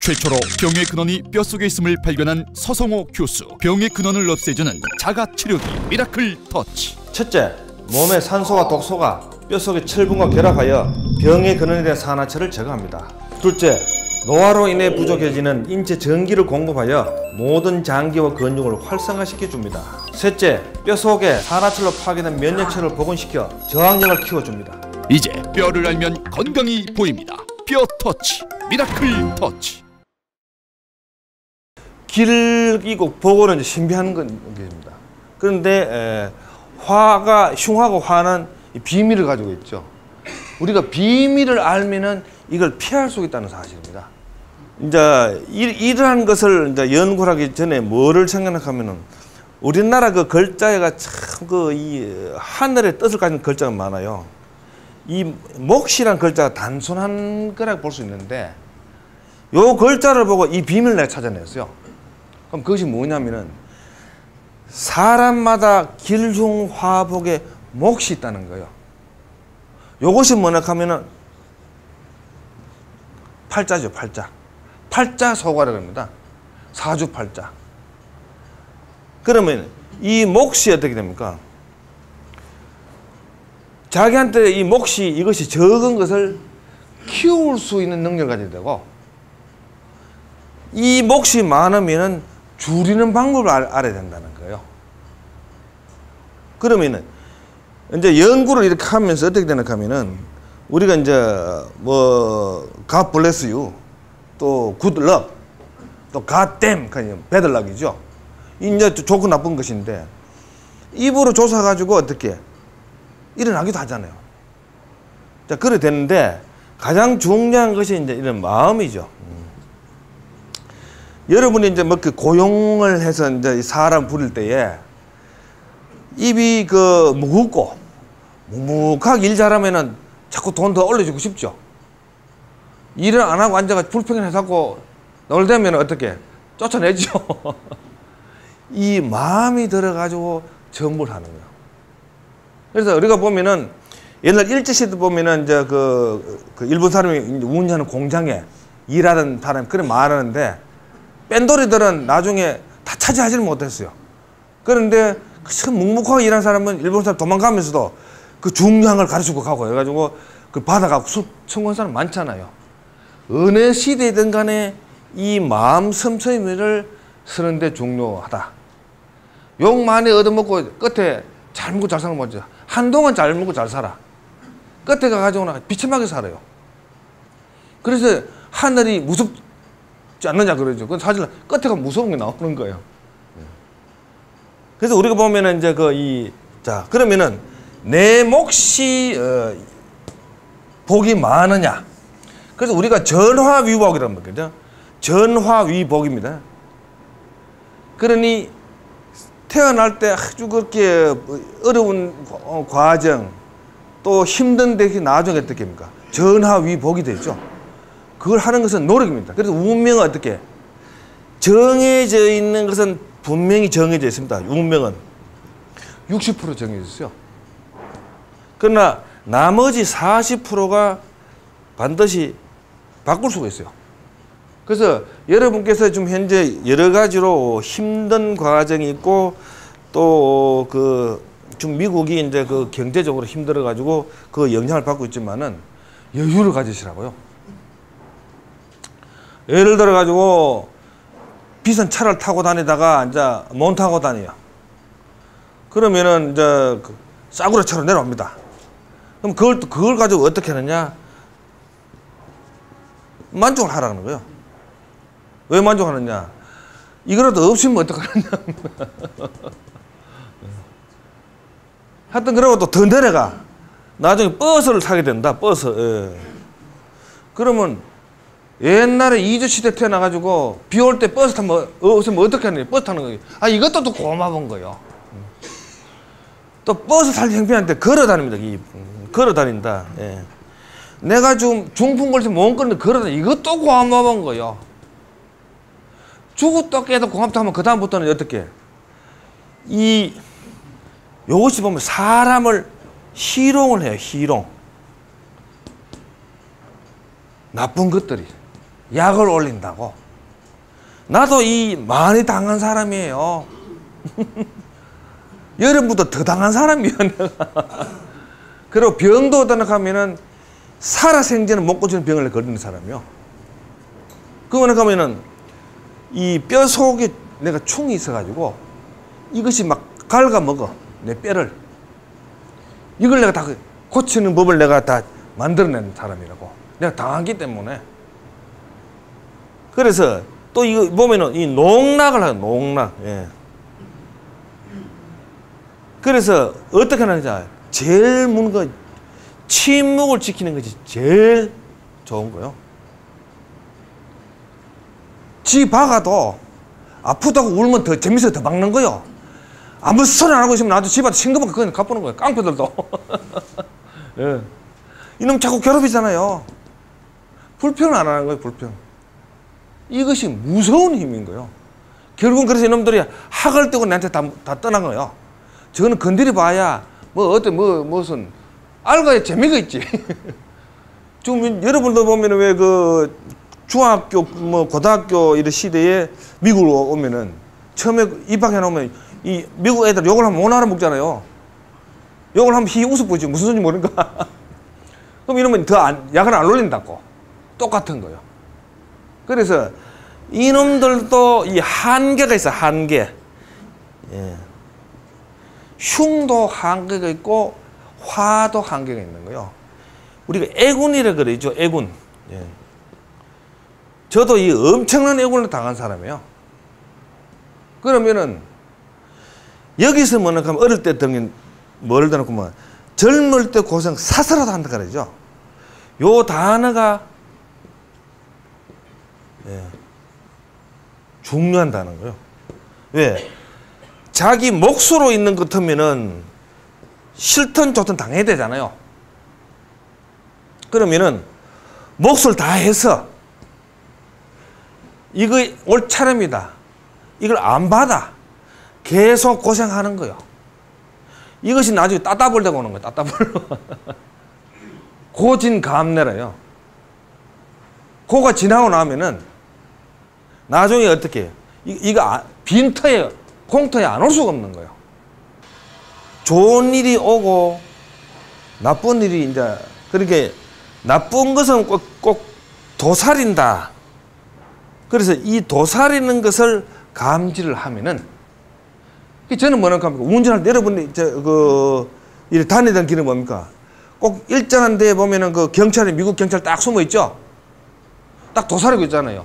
최초로 병의 근원이 뼛속에 있음을 발견한 서성호 교수. 병의 근원을 없애주는 자가치료기 미라클 터치. 첫째, 몸의 산소와 독소가 뼛속의 철분과 결합하여 병의 근원에 대한 산화철을 제거합니다. 둘째, 노화로 인해 부족해지는 인체 전기를 공급하여 모든 장기와 근육을 활성화시켜줍니다. 셋째, 뼛속에 산화철로 파괴된 면역체를 복원시켜 저항력을 키워줍니다. 이제 뼈를 알면 건강이 보입니다. 뼈 터치 미라클 터치. 길이고 보고는 이제 신비한 것입니다. 그런데 흉하고 화는 비밀을 가지고 있죠. 우리가 비밀을 알면은 이걸 피할 수 있다는 사실입니다. 이제 이러한 것을 이제 연구를 하기 전에 뭐를 생각하면은 우리나라 그 글자가 참 이 하늘의 뜻을 가진 글자가 많아요. 이 몫이란 글자가 단순한 거라고 볼 수 있는데 요 글자를 보고 이 비밀을 내가 찾아냈어요. 그럼 그것이 뭐냐면은 사람마다 길흉화복에 몫이 있다는 거예요. 요것이 뭐냐 하면은 팔자죠, 팔자. 팔자소가라고 합니다. 사주팔자. 그러면 이 몫이 어떻게 됩니까? 자기한테 이 몫이 이것이 적은 것을 키울 수 있는 능력을 가져야 되고, 이 몫이 많으면은 줄이는 방법을 알아야 된다는 거예요. 그러면은 이제 연구를 이렇게 하면서 어떻게 되나 하면은 우리가 이제 뭐 God bless you, 또 good luck, 또 God damn, bad luck이죠. 이제 좋고 나쁜 것인데 입으로 조사 가지고 어떻게 일어나기도 하잖아요. 자, 그래 되는데 가장 중요한 것이 이제 이런 마음이죠. 여러분이 이제 뭐 그 고용을 해서 이제 사람 부릴 때에 입이 그 무겁고 묵묵하게 일 잘하면은 자꾸 돈 더 올려주고 싶죠. 일을 안 하고 앉아가 불평해서 놀대면 어떻게 쫓아내죠. 이 마음이 들어가지고 전부를 하는 거예요. 그래서 우리가 보면은 옛날 일제시대 보면은 이제 그 일본 사람이 운영하는 공장에 일하던 사람이 그래 말하는데 뺀돌이들은 나중에 다 차지하지를 못했어요. 그런데 묵묵하게 일하는 사람은 일본 사람 도망가면서도 그 중요한 가르치고 가고 해가지고 그 받아가고 술 청구한 사람 많잖아요. 어느 시대든 간에 이 마음 섬섬이를 쓰는데 중요하다. 욕 많이 얻어먹고 끝에 잘 먹고 잘 사는 거 뭐죠? 한동안 잘 먹고 잘 살아. 끝에 가가지고 나 비참하게 살아요. 그래서 하늘이 무섭지 않느냐 그러죠. 그건 사실 끝에가 무서운 게 나오는 거예요. 그래서 우리가 보면은 이제 자, 그러면은 내 몫이 복이 많으냐. 그래서 우리가 전화위복이라는 거죠. 전화위복입니다. 그러니 태어날 때 아주 그렇게 어려운 과정 또 힘든 데 나중에 어떻게 합니까? 전화위복이 되죠. 그걸 하는 것은 노력입니다. 그래서 운명은 어떻게? 정해져 있는 것은 분명히 정해져 있습니다. 운명은 60% 정해져 있어요. 그러나 나머지 40%가 반드시 바꿀 수가 있어요. 그래서 여러분께서 지금 현재 여러 가지로 힘든 과정이 있고 또 지금 미국이 이제 그 경제적으로 힘들어 가지고 그 영향을 받고 있지만은 여유를 가지시라고요. 예를 들어 가지고 비싼 차를 타고 다니다가 이제 못 타고 다녀요. 그러면은 이제 싸구려 차로 내려옵니다. 그럼 그걸 가지고 어떻게 하느냐? 만족을 하라는 거예요. 왜 만족하느냐? 이거라도 없으면 어떡하느냐? 하여튼 그러고 또 더 내려가. 나중에 버스를 타게 된다. 버스. 예. 그러면 옛날에 이주시대 태어나가지고 비 올 때 버스 타면 없으면 어떻게 하느냐? 버스 타는 거예요. 아, 이것도 또 고마운 거예요. 또 버스 탈 형편한테 걸어 다닙니다. 걸어 다닌다. 예. 내가 좀 중풍 걸려서 못 걷는데 걸어 다니. 이것도 고마운 거예요. 죽었다 깨도 고맙다 하면 그다음부터는 어떻게? 요것이 보면 사람을 희롱을 해요. 희롱. 나쁜 것들이. 약을 올린다고. 나도 이 많이 당한 사람이에요. 여러분보다 더 당한 사람이에요, 내가. 그리고 병도 떠나가면은 살아생전은 못 고치는 병을 걸리는 사람이요. 그거는 가면은 이 뼈 속에 내가 충이 있어가지고 이것이 막 갉아먹어, 내 뼈를. 이걸 내가 다 고치는 법을 내가 다 만들어낸 사람이라고. 내가 당하기 때문에. 그래서 또 이거 보면은 이 농락을 하요, 농락. 예. 그래서 어떻게 하느냐. 제일 묻는 거, 침묵을 지키는 것이 제일 좋은 거요. 지 박아도 아프다고 울면 더 재밌어서 더 박는 거요. 아무 소리 안 하고 있으면 나도 집안에 싱거우면 그건 갚는 거예요. 깡패들도. 예. 이놈 자꾸 괴롭히잖아요. 불평을 안 하는 거예요, 불평. 이것이 무서운 힘인 거예요. 결국은 그래서 이놈들이 학을 떼고 나한테 다 떠난 거예요. 저거는 건드려 봐야 무슨 알가에 재미가 있지. 지금 여러분도 보면 왜 그 중학교 고등학교 이런 시대에 미국으로 오면은 처음에 입학해 놓으면 이 미국 애들 욕을 하면 못 알아먹잖아요. 욕을 하면 히 웃어 보이지 무슨 소리인지 모르니까. 그럼 이러면 약을 안 올린다고. 똑같은 거예요. 그래서 이놈들도 이 한계가 있어, 한계. 예. 흉도 한계가 있고 화도 한계가 있는 거예요. 우리가 애군이라 그러죠, 애군. 예. 저도 이 엄청난 애군을 당한 사람이에요. 그러면은 여기서 뭐는 하면 어릴 때 등인 뭐를 들었구만 젊을 때 고생 사서라도 한다 그러죠. 요 단어가 예, 중요한 단어인 거예요. 왜? 자기 몫으로 있는 것 같으면은 싫든 좋든 당해야 되잖아요. 그러면은 몫을 다 해서 이거 올 차례입니다. 이걸 안 받아. 계속 고생하는 거예요. 이것이 나중에 따따블 되고 오는 거예요. 따따블. 고진감래라요. 고가 지나고 나면은 나중에 어떻게 이거 빈터에 공터에 안 올 수가 없는 거예요. 좋은 일이 오고 나쁜 일이 이제 그렇게 나쁜 것은 꼭 도살인다. 그래서 이 도살이는 것을 감지를 하면은 저는 뭐랄까 합니까? 운전할 때 여러분이 이렇게 다니던 길은 뭡니까? 꼭 일정한 데에 보면은 그 경찰이 미국 경찰 딱 숨어 있죠? 딱 도사리고 있잖아요.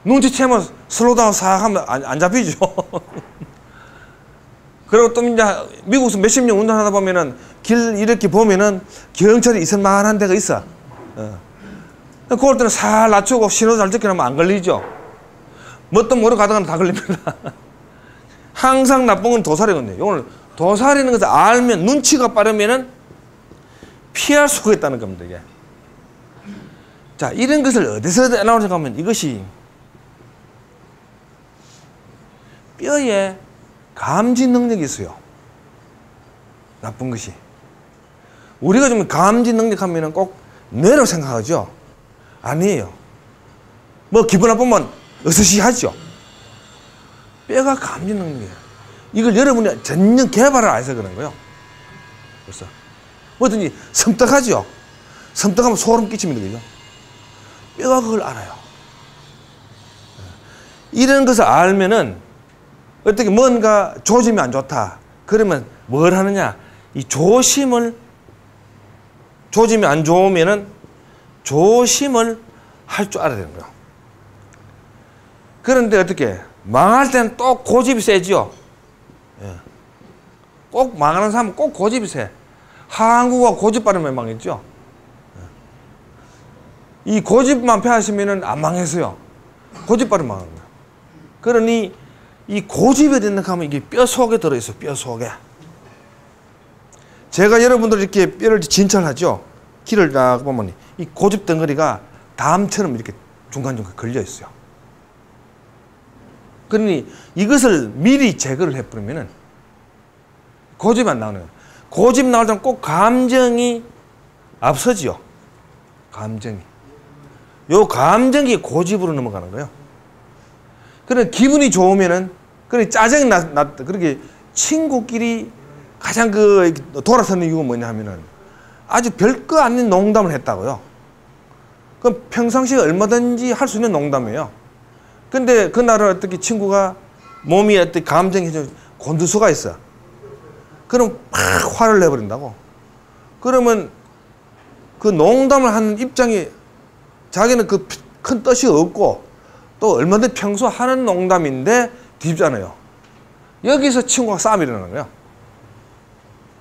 눈치채면 슬로우다운 싹 하면 안 잡히죠. 그리고 또 이제 미국에서 몇십 년 운전하다 보면은 길 이렇게 보면은 경찰이 있을 만한 데가 있어. 그럴 때는 살 낮추고 신호 잘 지켜놓으면 안 걸리죠. 뭣도 모르고 가다가는 다 걸립니다. 항상 나쁜 건 도살이거든요. 오늘 도살이는 것을 알면 눈치가 빠르면은 피할 수가 있다는 겁니다. 이게. 자, 이런 것을 어디서 나오는가 하면 이것이 뼈에 감지 능력이 있어요. 나쁜 것이. 우리가 좀 감지 능력 하면은 꼭 뇌로 생각하죠. 아니에요. 뭐 기분 나쁘면 으스시하죠. 뼈가 감지 능력이에요. 이걸 여러분이 전혀 개발을 안 해서 그런 거예요. 벌써. 뭐든지 섬뜩하죠. 섬뜩하면 소름 끼치면 되죠. 뼈가 그걸 알아요. 이런 것을 알면은 어떻게 뭔가 조짐이 안 좋다. 그러면 뭘 하느냐? 이 조심이 안 좋으면은 조심을 할 줄 알아야 되는 거예요. 그런데 어떻게? 망할 때는 또 고집이 세죠. 예. 꼭 망하는 사람은 꼭 고집이 세. 한국어 고집 빠르면 망했죠. 예. 이 고집만 펴하시면은 안 망했어요. 고집 빠르면 망하는 거예요. 그러니 이 고집에 된다 하면 이게 뼈 속에 들어있어요. 뼈 속에. 제가 여러분들 이렇게 뼈를 진찰하죠. 길을 딱 보면 이 고집 덩어리가 담처럼 이렇게 중간중간 걸려 있어요. 그러니 이것을 미리 제거를 해버리면은 고집이 안 나오는 거예요. 고집 나올 때는 꼭 감정이 앞서지요. 감정이. 요 감정이 고집으로 넘어가는 거예요. 그래 기분이 좋으면은 그래 짜증 났다. 그렇게 친구끼리 가장 그 돌아서는 이유가 뭐냐 하면은 아주 별거 아닌 농담을 했다고요. 그럼 평상시에 얼마든지 할 수 있는 농담이에요. 근데 그날은 어떻게 친구가 몸이 어떻게 감정이 좀 곤두서가 있어. 그럼 막 화를 내버린다고. 그러면 그 농담을 하는 입장이 자기는 그 큰 뜻이 없고 또 얼마든지 평소 하는 농담인데 뒤집잖아요. 여기서 친구가 싸움이 일어나는 거예요.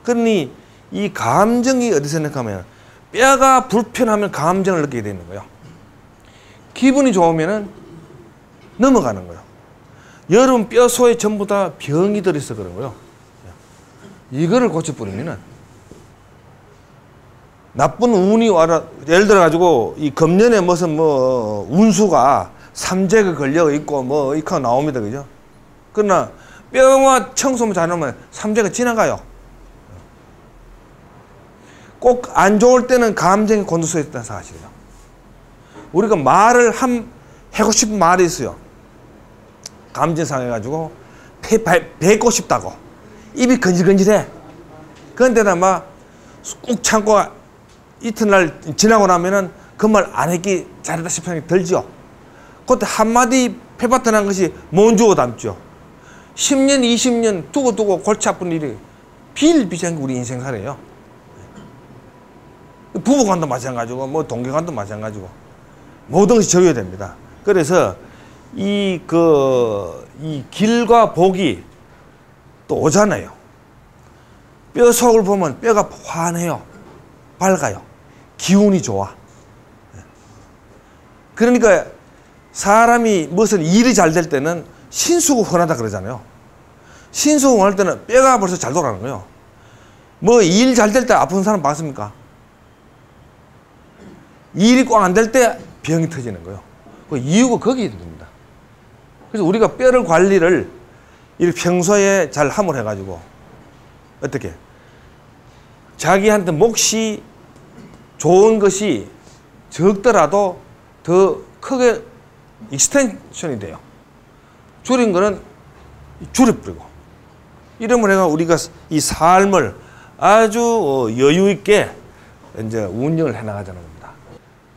그러니 이 감정이 어디서 생각하면 뼈가 불편하면 감정을 느끼게 되는 거예요. 기분이 좋으면은 넘어가는 거예요. 여러분 뼈소에 전부 다 병이 들어있어 그런 거예요. 이거를 고쳐버리면은 나쁜 운이 와라. 예를 들어 가지고 이 금년에 무슨 뭐 운수가 삼재가 걸려 있고 뭐 이거 나옵니다, 그죠? 그러나 뼈와 청소만 잘하면 삼재가 지나가요. 꼭 안 좋을 때는 감정이 곤두서 있다는 사실이에요. 우리가 말을 하고 싶은 말이 있어요. 감정 상해가지고 뱉고 싶다고 입이 건질건질해. 그런데다 막 꾹 참고 이튿날 지나고 나면은 그 말 안 했기 잘했다 싶은 생각이 들죠. 그때 한마디 패바트난 것이 못 주워 담죠. 10년, 20년 두고 골치 아픈 일이 비일비재한 게 우리 인생사래요. 부부간도 마찬가지고 뭐 동경간도 마찬가지고 모든 것이 저어야 됩니다. 그래서 이 길과 복이 또 오잖아요. 뼈 속을 보면 뼈가 환해요. 밝아요. 기운이 좋아. 그러니까 사람이 무슨 일이 잘 될 때는 신수가 훤하다 그러잖아요. 신수가 훤할 때는 뼈가 벌써 잘 돌아가는 거예요. 뭐 일 잘 될 때 아픈 사람 봤습니까? 일이 꽉 안 될 때 병이 터지는 거예요. 그 이유가 거기에 있습니다. 그래서 우리가 뼈를 관리를 이렇게 평소에 잘 함을 해가지고 어떻게 자기한테 몫이 좋은 것이 적더라도 더 크게 익스텐션이 돼요. 줄인 거는 줄여버리고 이러면 내가 우리가 이 삶을 아주 여유 있게 이제 운영을 해나가자는 겁니다.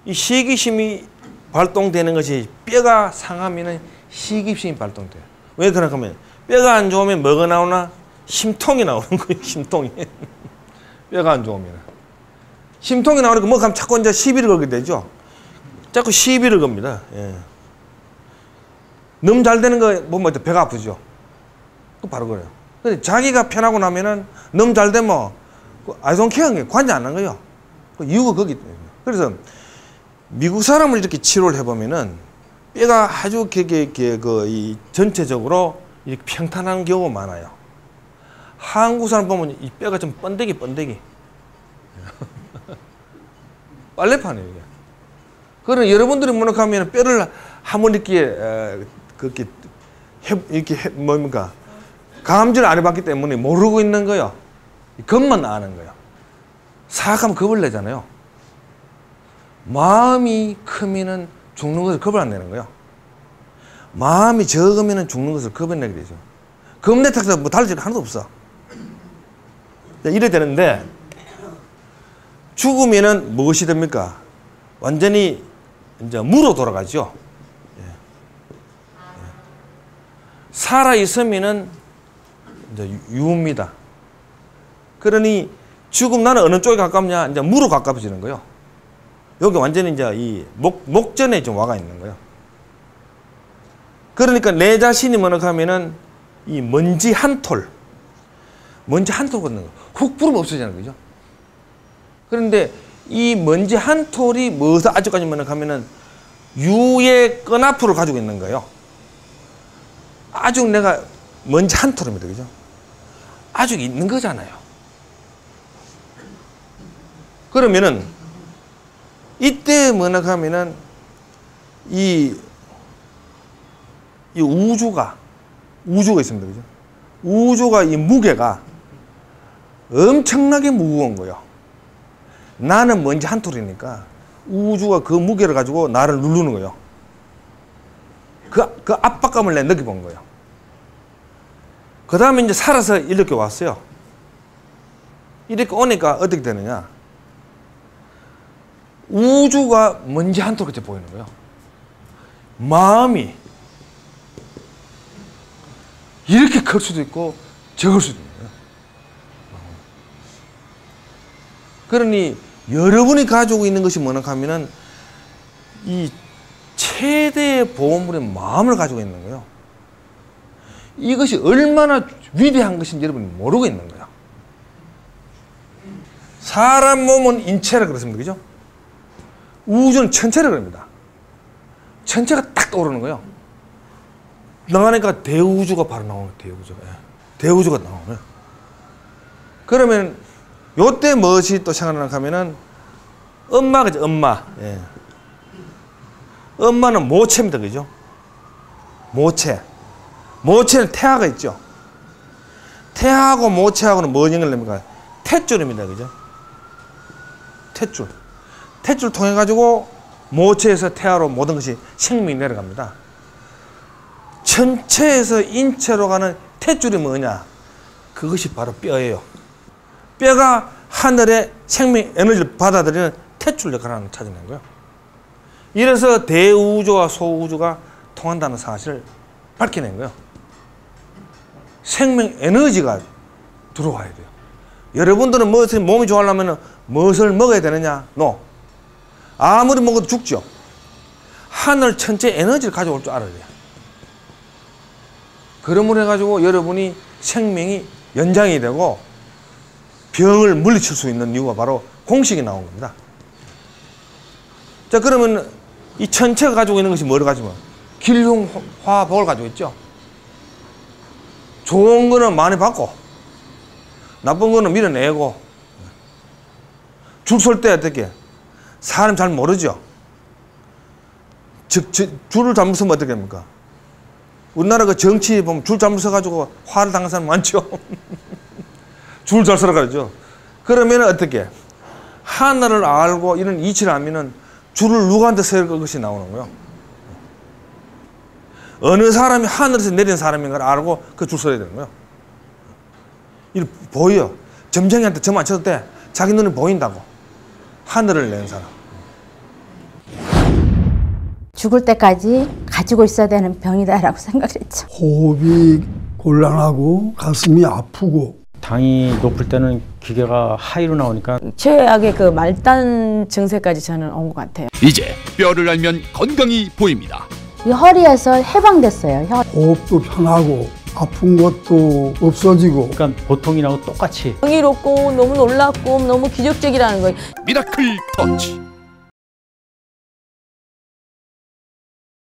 이 시기심이 발동되는 것이 뼈가 상하면은 시기심이 발동돼요. 왜 그러냐면 뼈가 안 좋으면 뭐가 나오나? 심통이 나오는 거예요. 심통이. 뼈가 안 좋으면. 심통이 나오니까 뭐 가면 자꾸 이제 시비를 걸게 되죠. 자꾸 시비를 겁니다. 예. 너무 잘 되는 거 보면 배가 아프죠. 또 바로 그래요. 근데 자기가 편하고 나면은 너무 잘 되면 I don't care, 관여 안 하는 거예요. 그 이유가 거기 때문에. 그래서 미국 사람을 이렇게 치료를 해보면은 뼈가 아주 이 전체적으로 이렇게 평탄한 경우가 많아요. 한국 사람 보면 이 뼈가 좀 번데기. 빨래판이에요, 이게. 그러나 여러분들이 문학하면 뼈를 한번 그렇게 뭡니까? 감지를 안 해봤기 때문에 모르고 있는 거예요. 겁만 아는 거예요. 사악하면 겁을 내잖아요. 마음이 크면은 죽는 것을 겁을 안 내는 거예요. 마음이 적으면은 죽는 것을 겁을 내게 되죠. 겁내 탁서 뭐 달라질 거 하나도 없어. 이래 되는데 죽으면은 무엇이 됩니까? 완전히 이제 무로 돌아가죠. 살아 있으면은 이제 유입니다. 그러니 죽음 나는 어느 쪽에 가깝냐? 이제 무로 가까워지는 거예요. 여기 완전히 이제 이 목전에 좀 와가 있는 거예요. 그러니까 내 자신이 뭐라고 하면은 이 먼지 한 톨 걷는 거. 훅 부르면 없어지는 거죠. 그런데 이 먼지 한 톨이 무엇을 아직까지 뭐라고 하면은 유의 끈앞으로 가지고 있는 거예요. 아직 내가 먼지 한 톨입니다. 그죠? 아직 있는 거잖아요. 그러면은 이때 뭐라고 하면은 이 우주가 있습니다. 그죠? 우주가 이 무게가 엄청나게 무거운 거예요. 나는 먼지 한 톨이니까 우주가 그 무게를 가지고 나를 누르는 거예요. 그 압박감을 내가 느껴본 거예요. 그 다음에 이제 살아서 이렇게 왔어요. 이렇게 오니까 어떻게 되느냐. 우주가 먼지 한 톨같이 보이는 거예요. 마음이 이렇게 클 수도 있고 적을 수도 있는 거예요. 그러니 여러분이 가지고 있는 것이 뭐냐 하면은 이 최대의 보호물의 마음을 가지고 있는 거예요. 이것이 얼마나 위대한 것인지 여러분이 모르고 있는 거예요. 사람 몸은 인체라 그렇습니다. 그죠? 우주는 천체라 그럽니다. 천체가 딱 떠오르는 거예요. 나가니까 대우주가 바로 나오는 거예요. 대우주가. 대우주가 나오는 거예요. 그러면 요때 무엇이 또 생각나는 하면은 엄마가 엄마. 예. 엄마는 모체입니다. 그죠? 모체. 모체는 태아가 있죠. 태아하고 모체하고는 뭐 연결됩니까? 탯줄입니다. 그죠? 탯줄. 탯줄 통해 가지고 모체에서 태아로 모든 것이 생명이 내려갑니다. 천체에서 인체로 가는 탯줄이 뭐냐? 그것이 바로 뼈예요. 뼈가 하늘의 생명 에너지를 받아들이는 탯줄 역할을 하는 찾아낸 거예요. 이래서 대우주와 소우주가 통한다는 사실을 밝혀낸 거예요. 생명 에너지가 들어와야 돼요. 여러분들은 몸이 좋아하려면 무엇을 먹어야 되느냐? 아무리 먹어도 죽죠. 하늘 천체 에너지를 가져올 줄 알아야 돼요. 그러므로 해가지고 여러분이 생명이 연장이 되고 병을 물리칠 수 있는 이유가 바로 공식이 나온 겁니다. 자, 그러면 이 천체가 가지고 있는 것이 뭐를 가지고 있는? 길흉화복을 가지고 있죠. 좋은 거는 많이 받고 나쁜 거는 밀어내고. 줄 설 때 어떻게? 사람 잘 모르죠. 줄을 잘못 서면 어떻게 됩니까? 우리나라 그 정치 보면 줄 잘못 서가지고 화를 당한 사람 많죠. 줄 잘 서라 그러죠. 그러면 어떻게? 하늘을 알고 이런 이치를 알면은 줄을 누구한테 서야 것이 나오는 거예요. 어느 사람이 하늘에서 내린 사람인가를 알고 그 줄 서야 되는 거예요. 이렇게 보여. 점쟁이한테 점 안 쳐도 돼. 자기 눈에 보인다고. 하늘을 낸 사람. 죽을 때까지 가지고 있어야 되는 병이다라고 생각했죠. 호흡이 곤란하고 가슴이 아프고 당이 높을 때는 기계가 하이로 나오니까 최악의 그 말단 증세까지 저는 온 것 같아요. 이제 뼈를 알면 건강이 보입니다. 이 허리에서 해방됐어요. 호흡도 편하고 아픈 것도 없어지고 그러니까 보통이라고 똑같이 경이롭고 너무 놀랍고 너무 기적적이라는 거예요. 미라클 터치.